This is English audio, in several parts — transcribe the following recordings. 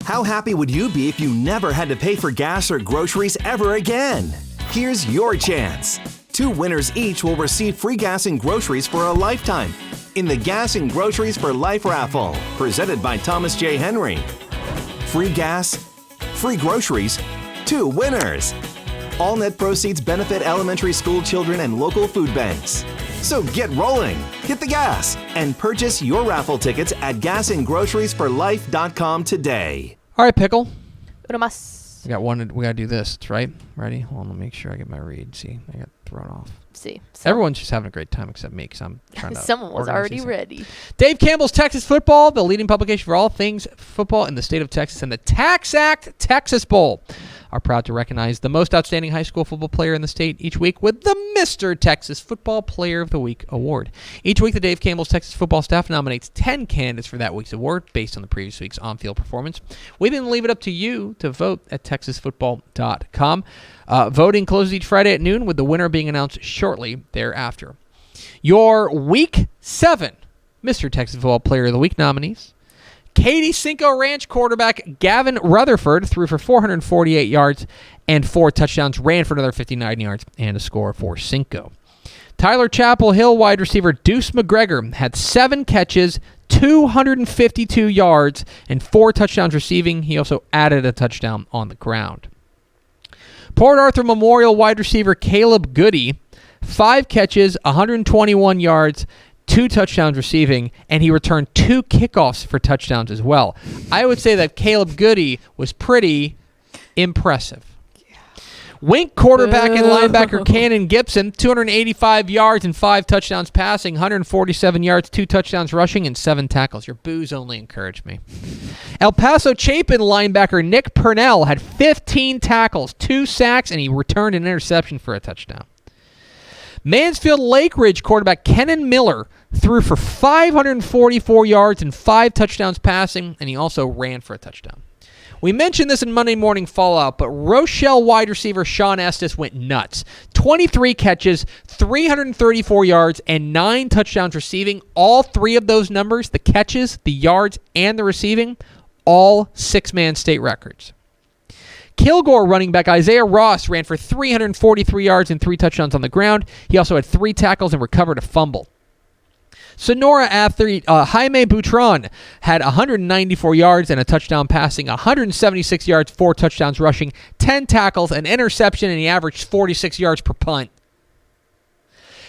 How happy would you be if you never had to pay for gas or groceries ever again? Here's your chance. 2 winners each will receive free gas and groceries for a lifetime in the Gas and Groceries for Life raffle, presented by Thomas J. Henry. Free gas, free groceries, 2 winners. All net proceeds benefit elementary school children and local food banks. So get rolling, hit the gas, and purchase your raffle tickets at gasandgroceриesforlife.com today. All right, Pickle. Uramas. We got to do this. That's right. Ready? Hold on, let me make sure I get my read. See, I got thrown off. See. Everyone's just having a great time except me because I'm trying to. Someone was already ready. Dave Campbell's Texas Football, the leading publication for all things football in the state of Texas, and the Tax Act Texas Bowl are proud to recognize the most outstanding high school football player in the state each week with the Mr. Texas Football Player of the Week award. Each week, the Dave Campbell's Texas football staff nominates 10 candidates for that week's award based on the previous week's on-field performance. We then leave it up to you to vote at texasfootball.com. Voting closes each Friday at noon, with the winner being announced shortly thereafter. Your Week 7 Mr. Texas Football Player of the Week nominees: Katy Cinco Ranch quarterback Gavin Rutherford threw for 448 yards and 4 touchdowns, ran for another 59 yards, and a score for Cinco. Tyler Chapel Hill wide receiver Deuce McGregor had 7 catches, 252 yards, and 4 touchdowns receiving. He also added a touchdown on the ground. Port Arthur Memorial wide receiver Caleb Goody, 5 catches, 121 yards, 2 touchdowns receiving, and he returned 2 kickoffs for touchdowns as well. I would say that Caleb Goody was pretty impressive. Wink quarterback and linebacker Cannon Gibson, 285 yards and 5 touchdowns passing, 147 yards, 2 touchdowns rushing, and 7 tackles. Your boos only encourage me. El Paso Chapin linebacker Nick Purnell had 15 tackles, 2 sacks, and he returned an interception for a touchdown. Mansfield Lake Ridge quarterback Kenan Miller threw for 544 yards and 5 touchdowns passing, and he also ran for a touchdown. We mentioned this in Monday Morning Fallout, but Rochelle wide receiver Sean Estes went nuts. 23 catches, 334 yards, and 9 touchdowns receiving. All 3 of those numbers, the catches, the yards, and the receiving, all 6-man state records. Kilgore running back Isaiah Ross ran for 343 yards and 3 touchdowns on the ground. He also had 3 tackles and recovered a fumble. Sonora athlete Jaime Butron had 194 yards and a touchdown passing, 176 yards, 4 touchdowns rushing, 10 tackles, an interception, and he averaged 46 yards per punt.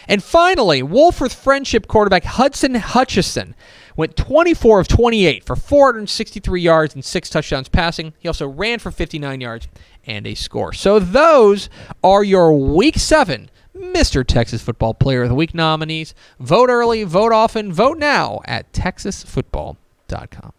And finally, Wolford Friendship quarterback Hudson Hutchison went 24 of 28 for 463 yards and 6 touchdowns passing. He also ran for 59 yards and a score. So those are your Week 7 Mr. Texas Football Player of the Week nominees. Vote early, vote often, vote now at texasfootball.com.